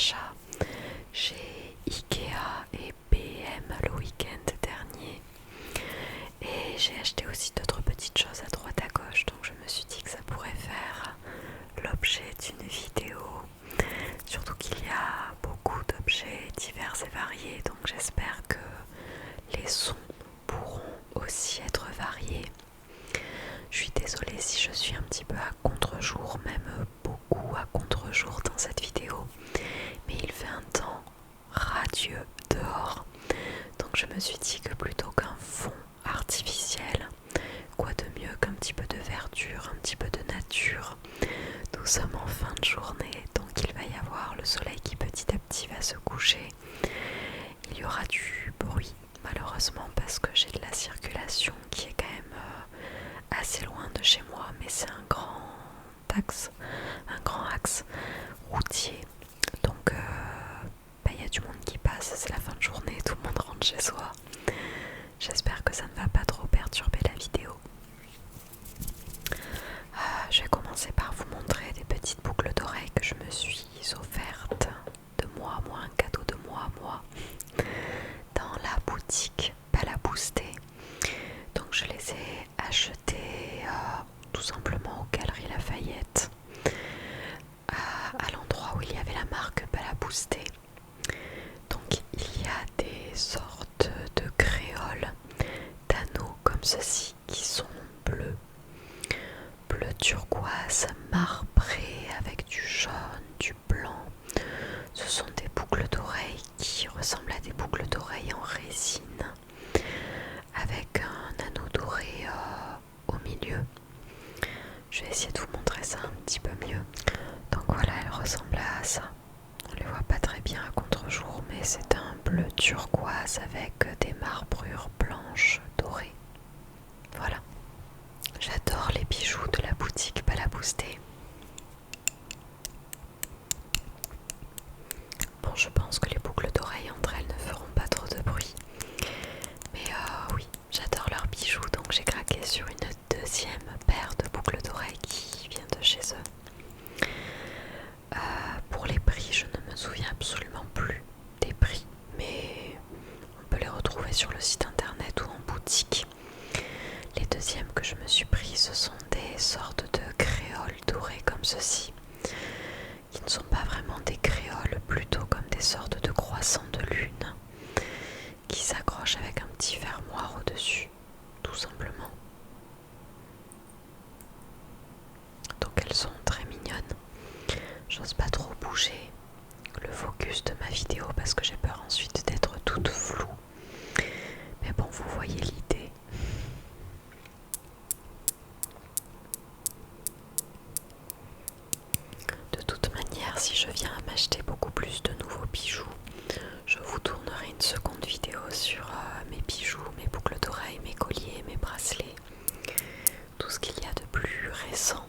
achats chez Ikea et PM le week-end dernier. Et j'ai acheté aussi d'autres petites choses à droite à gauche, donc je me suis dit que ça pourrait faire l'objet d'une vidéo. Surtout qu'il y a beaucoup d'objets divers et variés, donc j'espère que les sons pourront aussi être variés. Je suis désolée si je suis un petit peu à contre-jour, même beaucoup à contre-jour dans cette vidéo, mais il fait un temps radieux dehors, donc je me suis dit que plutôt qu'un fond artificiel, quoi de mieux qu'un petit peu de verdure, un petit peu de nature. Nous sommes en fin de journée, donc il va y avoir le soleil qui petit à petit va se coucher. Il y aura du bruit malheureusement parce que j'ai de la circulation qui est quand même assez loin de chez moi, mais c'est un grand axe routier, donc y a du monde qui passe, c'est la fin de journée, tout le monde rentre chez soi. J'espère que ça ne va pas trop perturber la vidéo. Je vais commencer par vous montrer des petites boucles d'oreilles que je me suis offertes de moi à moi, un cadeau de moi à moi, dans la boutique Balaboosté. Donc je les ai achetées tout simplement aux Galeries Lafayette, à l'endroit où il y avait la marque Balaboosté. Donc il y a des sortes de créoles d'anneaux comme ceci qui sont bleus turquoise marbré avec du jaune, du blanc. Ce sont des boucles d'oreilles qui ressemblent à des boucles d'oreilles en résine avec un anneau doré au milieu. Je vais essayer de vous montrer ça un petit peu mieux. Donc voilà, elles ressemblent à ça. On les voit pas très bien à contre-jour, mais c'est un bleu turquoise avec des marbrures blanches dorées. Voilà. J'adore les bijoux de la boutique Balaboosté. Bon, je pense que les boucles d'oreilles entre elles ne feront pas trop de bruit. Mais oui, j'adore leurs bijoux, donc j'ai craqué sur une deuxième paire de boucles d'oreilles qui vient de chez eux. Pour les prix, je ne me souviens absolument plus des prix, mais on peut les retrouver sur le site internet ou en boutique. Les deuxièmes que je me suis pris, ce sont des sortes de créoles dorées comme ceci, qui ne sont pas vraiment des créoles, plutôt comme des sortes de croissants de lune, qui s'accrochent avec un petit fermoir au-dessus, tout simplement. Donc elles sont très mignonnes. J'ose pas trop bouger le focus de ma vidéo parce que j'ai peur ensuite d'être toute floue. Mais bon, vous voyez l'idée. De toute manière, si je viens à m'acheter beaucoup plus de nouveaux bijoux, je vous tournerai une seconde vidéo sur mes bijoux, mes boucles d'oreilles, mes colliers, mes bracelets, tout ce qu'il y a de plus récent,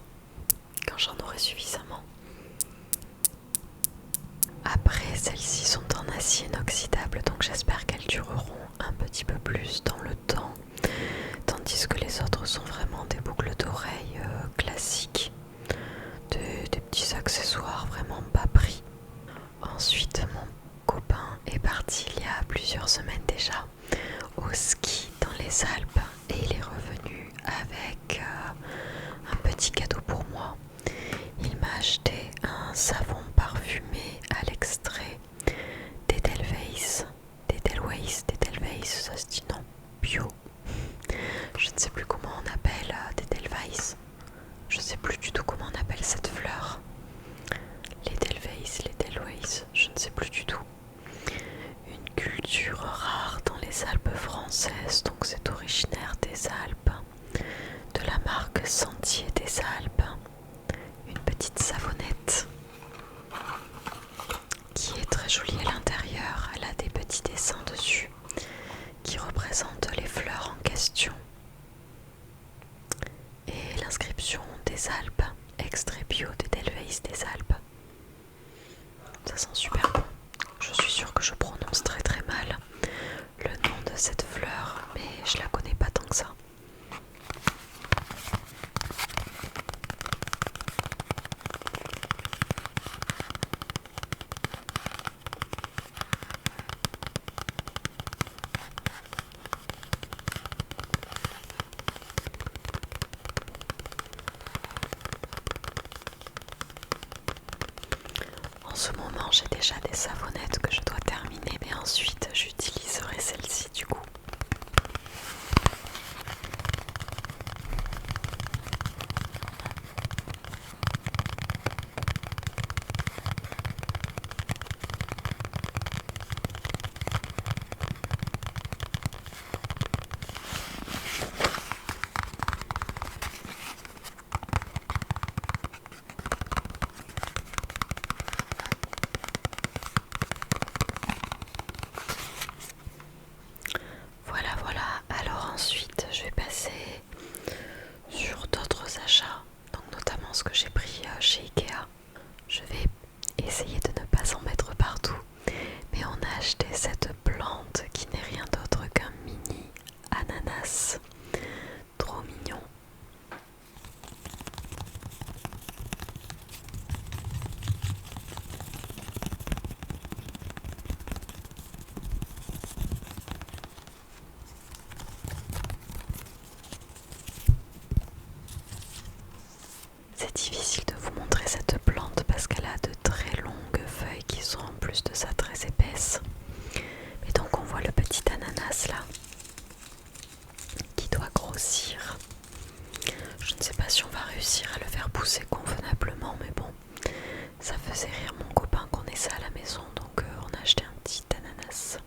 quand j'en aurai suffisamment. Après, celles-ci sont en acier inoxydable, donc j'espère qu'elles dureront un petit peu plus dans le temps, tandis que les autres sont vraiment des boucles d'oreilles classiques, des petits accessoires vraiment bas prix. Ensuite, mon copain est parti il y a plusieurs semaines déjà au ski dans les Alpes et il est revenu avec un petit cadeau pour moi. Il m'a acheté un savon parfumé à l'extrait d'Edelweiss, ça se dit non, bio. Je ne sais plus comment on appelle d'Edelweiss. Je ne sais plus du tout comment on appelle cette fleur. L'Edelweiss, je ne sais plus du tout. Une culture rare dans les Alpes françaises, donc c'est originaire des Alpes, de la marque Sentier des Alpes. Une petite savonnette qui est très jolie à l'intérieur. Elle a des petits dessins dessus qui représentent les fleurs en question. Et l'inscription des Alpes, extrait bio d'Edelweiss des Alpes. Ça sent super bon. Je suis sûre que je prononce très très mal le nom de cette fleur, mais je la connais pas tant que ça. ce moment, j'ai déjà des savonnettes que je dois terminer, mais ensuite j'utiliserai celle-ci du coup. Voilà, alors ensuite je vais passer sur d'autres achats, donc notamment ce que j'ai pris chez Ikea. Je vais essayer de ne pas en mettre partout, mais on a acheté cette plante qui n'est rien d'autre qu'un mini ananas, trop mignon. C'est difficile de vous montrer cette plante parce qu'elle a de très longues feuilles qui sont en plus de ça très épaisses. Et donc on voit le petit ananas là qui doit grossir. Je ne sais pas si on va réussir à le faire pousser convenablement, mais bon, ça faisait rire mon copain qu'on ait ça à la maison, donc on a acheté un petit ananas.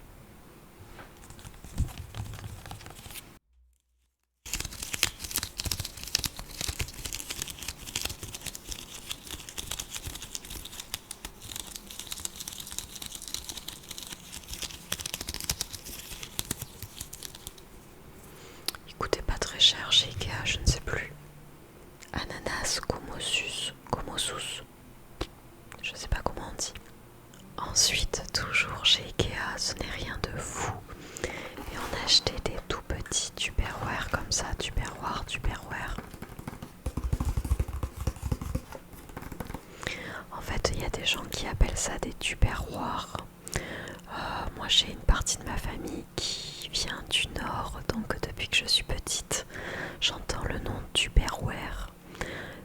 Il coûtait pas très cher chez Ikea, je ne sais plus. Ananas Komosus, je sais pas comment on dit. Ensuite, toujours chez Ikea, ce n'est rien de fou, mais on a acheté des tout petits tupperware comme ça, tupperware. En fait, il y a des gens qui appellent ça des tupperwares. Moi, j'ai une partie de ma famille qui vient du Nord, donc depuis que je suis petite, j'entends le nom tupperware.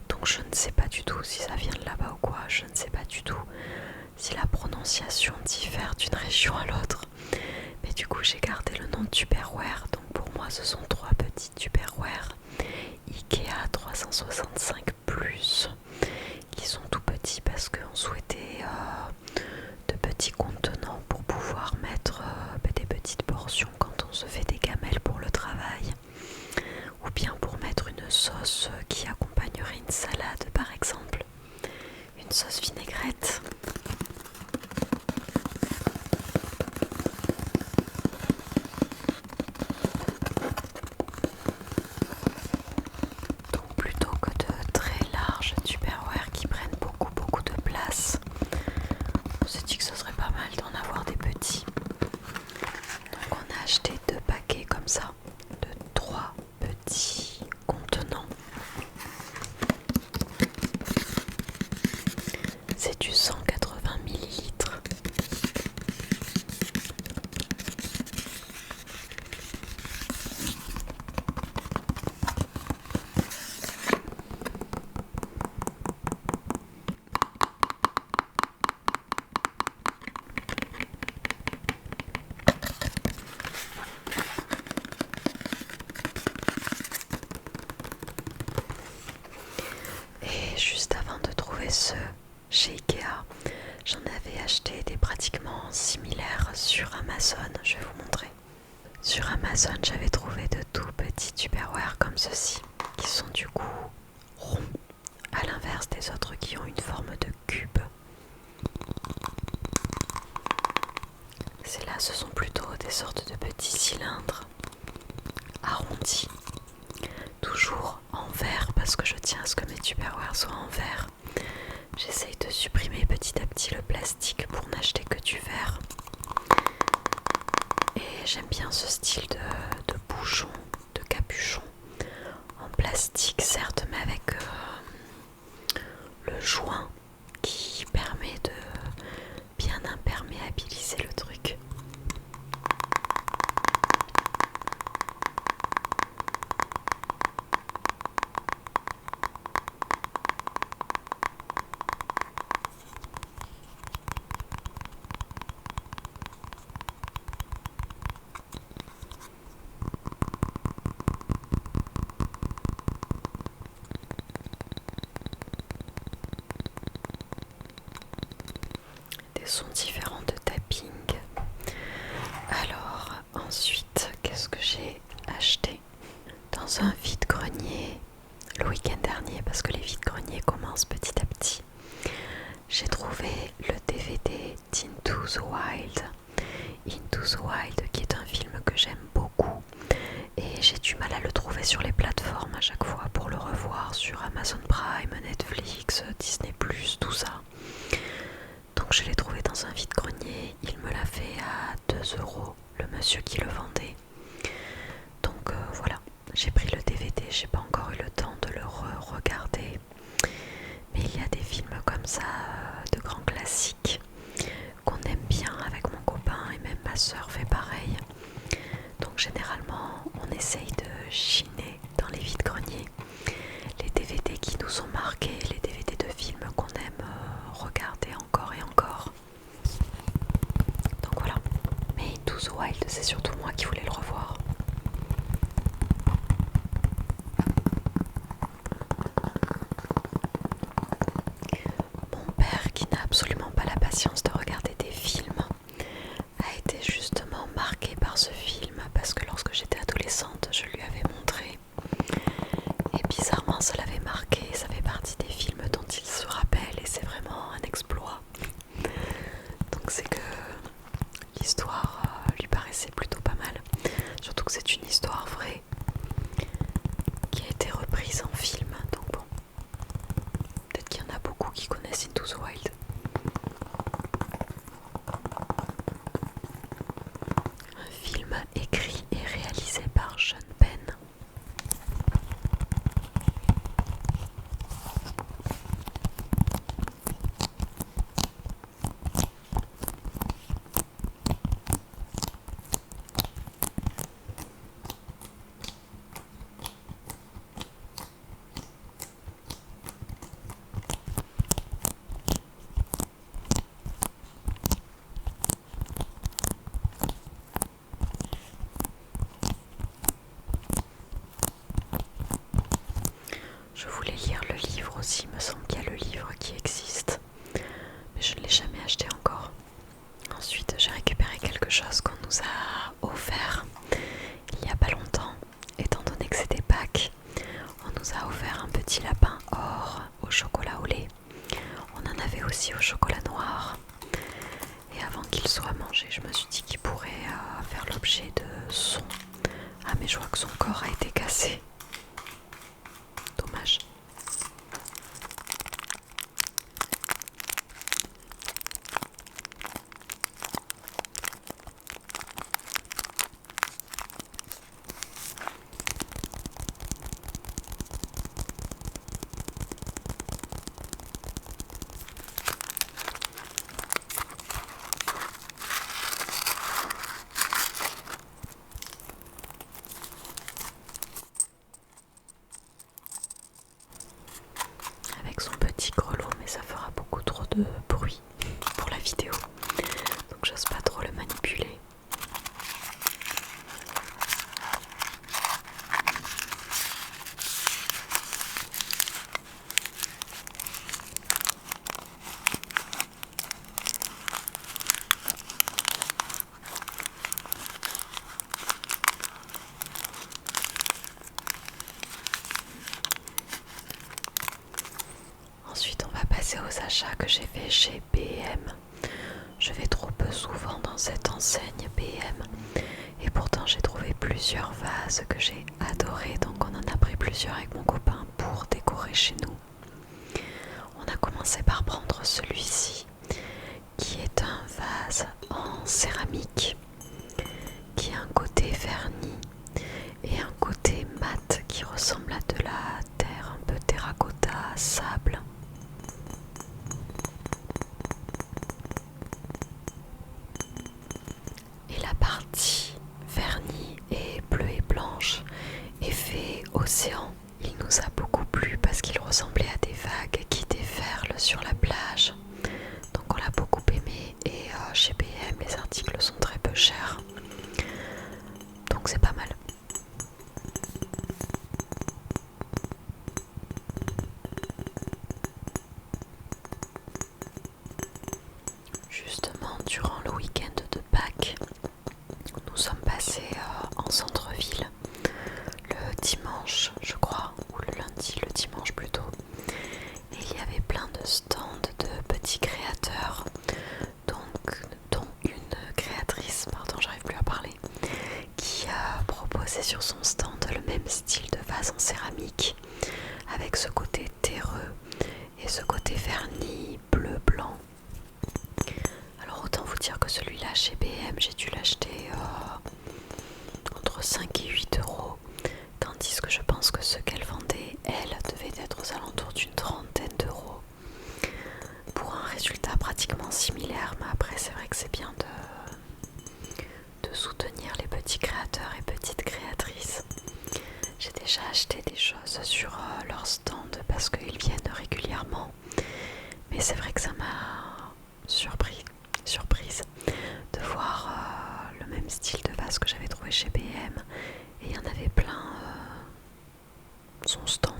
Donc je ne sais pas du tout si ça vient de là-bas ou quoi, je ne sais pas du tout si la prononciation diffère d'une région à l'autre. Mais du coup, j'ai gardé le nom de tupperware, donc pour moi, ce sont 3 petits tupperware Ikea 365+, qui sont tout petits parce qu'on souhaitait de petits contenants pour pouvoir mettre des petites portions quand on se fait des gamelles pour le travail, ou bien pour mettre une sauce qui accompagnerait une salade par exemple, une sauce vinaigrette. Donc plutôt que de très larges tupperware qui prennent beaucoup de place, on s'est dit que ce serait pas mal d'en avoir des petits. Donc on a acheté 2 paquets comme ça, de 3 petits contenants. C'est du 180 millilitres. Et juste avant de trouver ceux chez Ikea, j'en avais acheté des pratiquement similaires sur Amazon, je vais vous montrer. Sur Amazon, j'avais trouvé de tout petits tupperware comme ceci, qui sont du coup ronds, à l'inverse des autres qui ont une forme de cube. Ces-là, ce sont plutôt des sortes de petits cylindres arrondis, toujours en verre parce que je tiens à ce que mes tupperware soient en verre. J'essaye de supprimer petit à petit le plastique pour n'acheter que du verre. Et j'aime bien ce style de bouchon, de capuchon en plastique certes, mais avec le joint qui permet de bien imperméabiliser le truc. sont différents de tapping. Alors ensuite, qu'est-ce que j'ai acheté? Dans un vide-grenier le week-end dernier, parce que les vides-greniers commencent petit à petit, j'ai trouvé le DVD d'Into the Wild. Into the Wild, qui est un film que j'aime beaucoup, et j'ai du mal à le trouver sur les plateformes à chaque fois pour le revoir sur Amazon Prime, Netflix, Disney+, tout ça. Donc je l'ai trouvé dans un vide-grenier, il me l'a fait à 2 €, le monsieur qui le vendait. Donc voilà, j'ai pris le DVD, j'ai pas encore eu le temps de le regarder. Mais il y a des films comme ça, de grands classiques, qu'on aime bien avec mon copain, et même ma soeur fait pareil. Donc généralement, on essaye de chiner dans les vides-greniers les DVD qui nous ont marqués, les DVD de films qu'on aime regarder encore et encore. Donc voilà. Mais Into the Wild, c'est surtout moi qui voulais le revoir. Mon père, qui n'a absolument pas la patience de regarder des films, a été justement marqué par ce film parce que lorsque j'étais adolescente, je lui avais montré. Et bizarrement, ça l'avait marqué, ça fait partie des films dont il se rappelle et c'est vraiment un exploit. Donc c'est que l'histoire lui paraissait plutôt pas mal. Surtout que c'est une histoire vraie qui a été reprise en film. Donc bon, peut-être qu'il y en a beaucoup qui connaissent Into the Wild. Un film écrit et réalisé par Sean Penn. Je voulais lire le livre aussi, il me semble qu'il y a le livre qui existe, mais je ne l'ai jamais acheté encore. Ensuite, j'ai récupéré quelque chose qu'on nous a offert il n'y a pas longtemps, étant donné que c'était Pâques. On nous a offert un petit lapin or au chocolat au lait. On en avait aussi au chocolat noir. Et avant qu'il soit mangé, je me suis dit qu'il pourrait faire l'objet de sons. Ah mais je crois que son corps a été cassé. Dommage. Avec son petit grelot, mais ça fera beaucoup trop de bruit pour la vidéo. Donc j'ose pas trop le manipuler. Ensuite, on va passer aux achats que j'ai fait chez B&M. Je vais trop peu souvent dans cette enseigne B&M. Et pourtant, j'ai trouvé plusieurs vases que j'ai adorés. Donc on en a pris plusieurs avec mon copain pour décorer chez nous. On a commencé par prendre celui-ci, qui est un vase en céramique, qui a un côté verni et un côté mat qui ressemble à de la terre, un peu terracotta, sable. Et la partie vernie et bleue et blanche, effet océan, il nous a beaucoup plu parce qu'il ressemblait à des vagues qui déferlent sur la plage. Donc on l'a beaucoup aimé et chez B&M les articles sont très peu chers. Donc c'est pas mal. Juste ça sur leur stand parce qu'ils viennent régulièrement. Mais c'est vrai que ça m'a surprise de voir le même style de vase que j'avais trouvé chez BM. Et il y en avait plein son stand.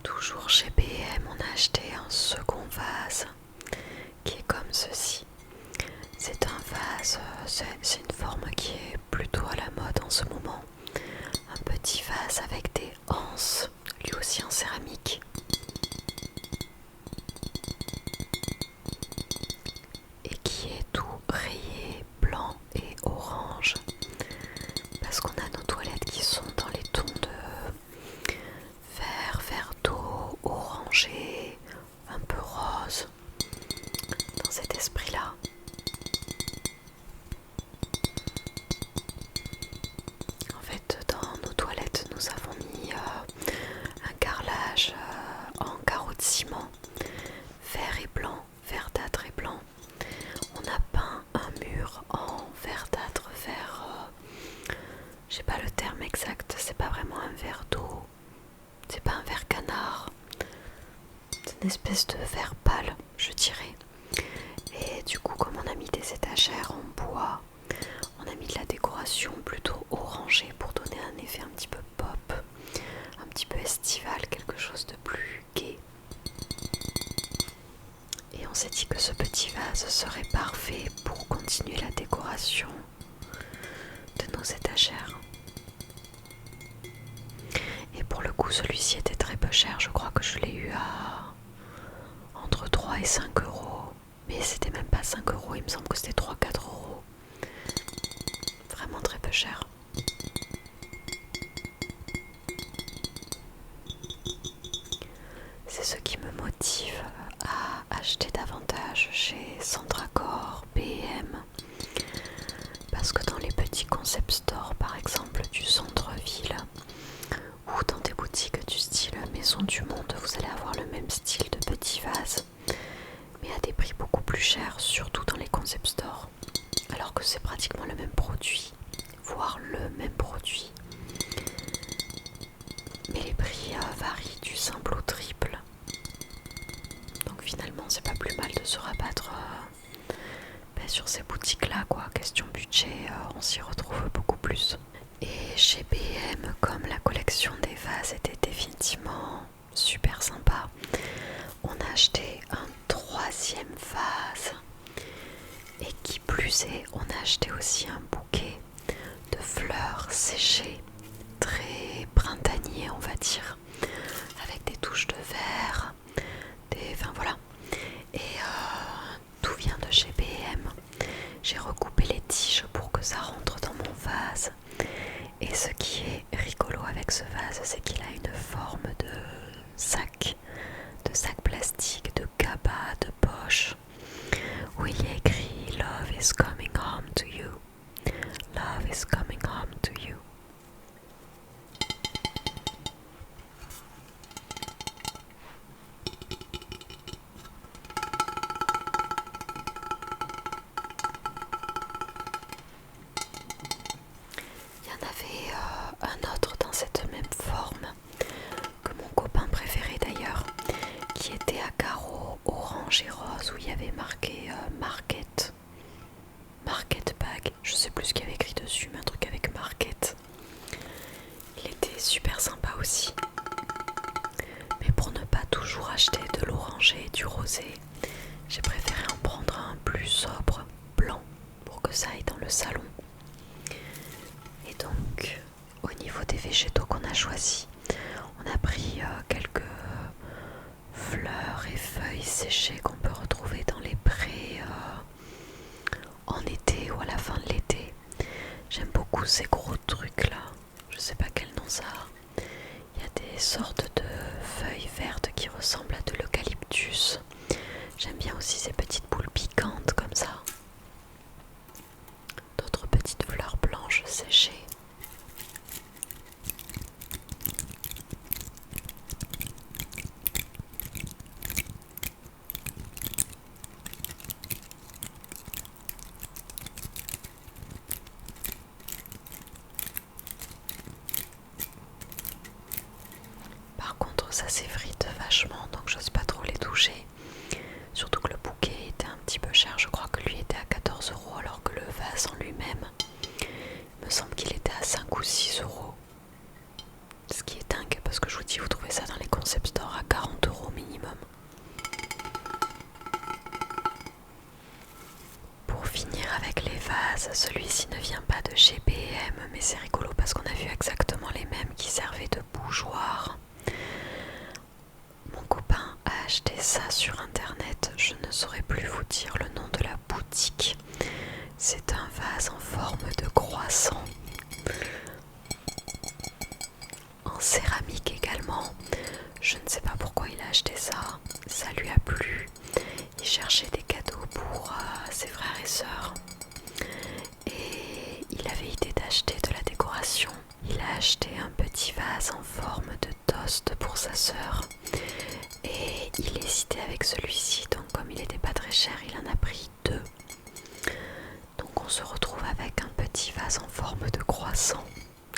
Toujours chez BM, on a acheté un second vase qui est comme ceci. C'est un vase, c'est une forme qui est plutôt à la mode en ce moment. Un petit vase avec des anses, lui aussi en céramique. Et qui est tout rayé blanc et orange. Parce qu'on a nos toilettes qui sont dans les tons de vert d'eau, orangé, un peu rose. Dans cet esprit-là. En fait, dans nos toilettes, nous avons mis un carrelage en carreaux de ciment, vert et blanc, verdâtre et blanc. On a peint un mur en verdâtre, vert, je sais pas le terme exact, c'est pas vraiment un verre d'eau, c'est pas un vert canard, c'est une espèce de vert pâle, je dirais. Et du coup, comme on a mis des étagères en bois, on a mis de la décoration plutôt orangée pour donner un effet un petit peu pop, un petit peu estival, quelque chose de plus gai. Et on s'est dit que ce petit vase serait parfait pour continuer la décoration de nos étagères. Et pour le coup, celui-ci était très peu cher, je crois que je l'ai eu à entre 3 et 5 euros. Mais c'était même pas 5 euros, il me semble que c'était 3-4 euros. Vraiment très peu cher. C'est ce qui me motive à acheter davantage chez Centracor, BM. Parce que dans les petits concept stores, par exemple du centre-ville, ou dans des boutiques du style Maison du Monde, vous allez avoir le même style de petits vases, mais à des prix beaucoup plus chers, surtout dans les concept stores, alors que c'est pratiquement le même produit, voire le même produit. Mais les prix varient du simple au triple. Donc finalement, c'est pas plus mal de se rabattre sur ces boutiques-là, quoi. Question budget, on s'y retrouve beaucoup plus. Et chez BM, comme la collection des vases était définitivement super sympa, on a acheté un 3e vase. Et qui plus est, on a acheté aussi un bouquet de fleurs séchées, très printanier, on va dire, avec des touches de vert, enfin voilà. Et tout vient de chez BM. J'ai recoupé les tiges pour que ça rentre dans mon vase. Et ce qui est rigolo avec ce vase, c'est qu'il a une forme de sac plastique, de cabas, de poche, où il y a écrit Love is coming home to you. Love is coming home to you. Il y en avait un autre dans cette même forme, que mon copain préféré d'ailleurs, qui était à carreaux orange et rose, où il y avait marqué Market Bag. Je sais plus ce qu'il y avait écrit dessus, mais un truc avec Market. Il était super sympa aussi. Mais pour ne pas toujours acheter de l'orangé et du rosé, j'ai préféré en prendre un plus sobre, blanc, pour que ça aille dans le salon. Et donc, au niveau des végétaux qu'on a choisis, on a pris quelques fleurs et feuilles séchées qu'on peut retrouver dans les prés en été ou à la fin de l'été. J'aime beaucoup ces gros trucs là, je sais pas quel nom ça a. Il y a des sortes de feuilles vertes qui ressemblent à de l'eucalyptus. J'aime bien aussi ces petites boules piquantes comme ça. D'autres petites fleurs blanches séchées. ça s'effrite vachement, donc j'ose pas trop les toucher. Surtout que le bouquet était un petit peu cher, je crois que lui était à 14 € alors que le vase en lui-même, il me semble qu'il était à 5 ou 6 €. Ce qui est dingue parce que je vous dis, vous trouvez ça dans les concept stores à 40 € minimum. Pour finir avec les vases, celui-ci ne vient pas de chez B&M, mais c'est rigolo parce qu'on a vu exactement les mêmes qui servaient de bougeoir. Mon copain a acheté ça sur internet, je ne saurais plus vous dire le nom de la boutique. C'est un vase en forme de croissant, en céramique également. Je ne sais pas pourquoi il a acheté ça, ça lui a plu. Il cherchait des cadeaux pour ses frères et sœurs et il avait idée d'acheter de la décoration. Il a acheté un petit vase en forme de toast pour sa sœur et il hésitait avec celui-ci, donc comme il n'était pas très cher, il en a pris 2. Donc on se retrouve avec un petit vase en forme de croissant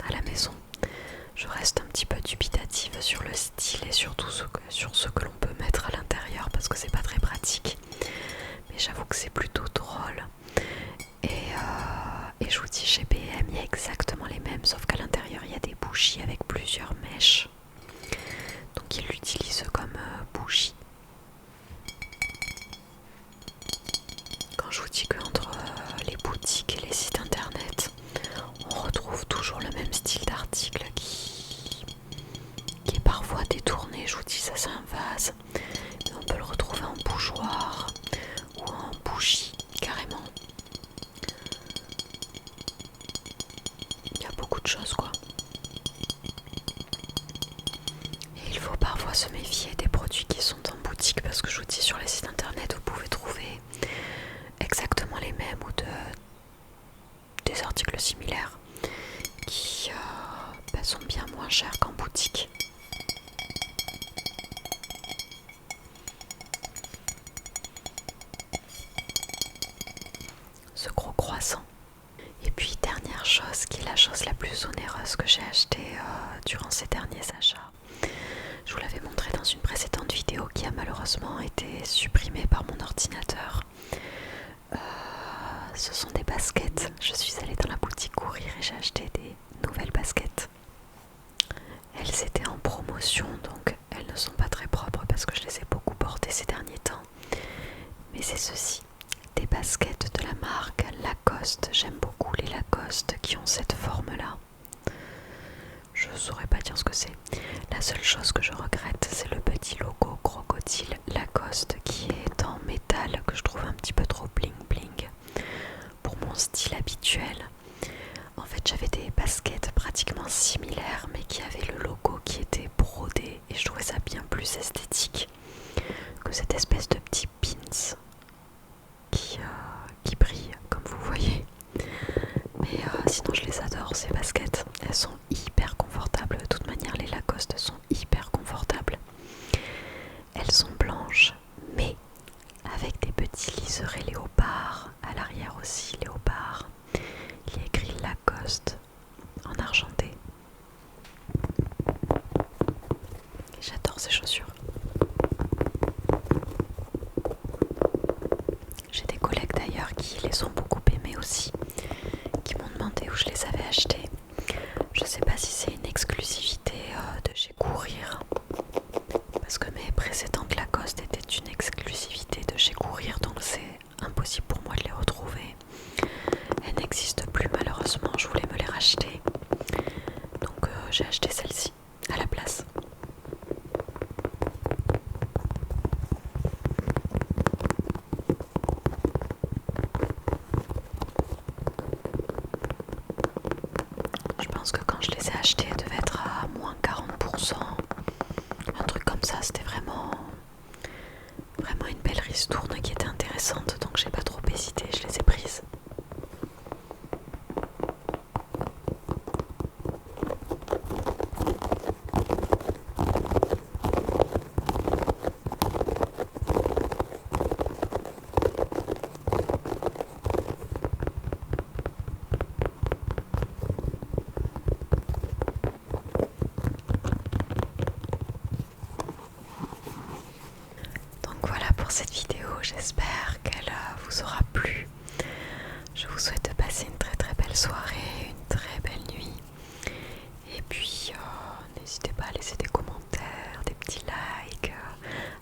à la maison. Je reste un petit peu dubitative sur le style et surtout sur ce que l'on peut mettre à l'intérieur parce que c'est pas très pratique. Mais j'avoue que c'est plutôt drôle. Et je vous dis, chez B&M, il y a exactement les mêmes, sauf qu'à l'intérieur, il y a des bougies avec plusieurs mèches. Donc ils l'utilisent comme bougie. Quand je vous dis qu'entre les boutiques et les sites internet, on retrouve toujours le même style d'article qui est parfois détourné. Je vous dis, ça c'est un vase, mais on peut le retrouver en bougeoir ou en bougie carrément. Il y a beaucoup de choses quoi. Et il faut parfois se méfier des produits qui sont en boutique parce que je vous dis, sur les sites internet vous pouvez trouver exactement les mêmes ou des articles similaires qui sont bien moins chers qu'en boutique. Ce gros croissant. Et puis dernière chose, qui est la chose la plus onéreuse que j'ai achetée durant ces derniers achats. Je vous l'avais montré dans une précédente vidéo qui a malheureusement été supprimée par mon ordinateur. Ce sont des baskets. Je suis allée dans la boutique courir et j'ai acheté des nouvelles baskets. Elles étaient en promotion, donc elles ne sont pas très propres parce que je les ai beaucoup portées ces derniers temps. Mais c'est ceci, des baskets de la marque Lacoste. J'aime beaucoup les Lacoste qui ont cette forme-là. Je ne saurais pas dire ce que c'est. La seule chose que je regrette, c'est le petit logo crocodile Lacoste qui est en métal, que je trouve un petit peu trop bling bling pour mon style habituel. En fait, j'avais des baskets pratiquement similaires mais qui avaient le logo qui était brodé et je trouvais ça bien plus esthétique que cette espèce de petit pins qui brille comme vous voyez. Mais sinon je les adore ces baskets, elles sont hyper confortables. De toute manière les Lacoste sont hyper confortables. Elles sont blanches mais avec des petits liserés léopard, à l'arrière aussi léopard. Il y a écrit Lacoste en argenté. J'adore ces chaussures. J'ai des collègues d'ailleurs qui les ont beaucoup aimées aussi, qui m'ont demandé où je les avais achetées. Je sais pas si c'est une exclusivité de chez Courir, parce que mes précédentes Lacoste étaient une exclusivité de chez Courir, donc c'est impossible pour moi de les retrouver. Elles n'existent plus malheureusement, je voulais me les racheter, donc j'ai acheté celle-ci à la place. cette vidéo, j'espère qu'elle vous aura plu. Je vous souhaite de passer une très très belle soirée, une très belle nuit. Et puis n'hésitez pas à laisser des commentaires, des petits likes,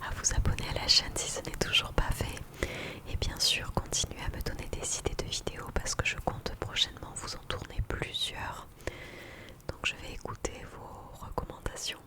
à vous abonner à la chaîne si ce n'est toujours pas fait. Et bien sûr, continuez à me donner des idées de vidéos parce que je compte prochainement vous en tourner plusieurs. Donc je vais écouter vos recommandations.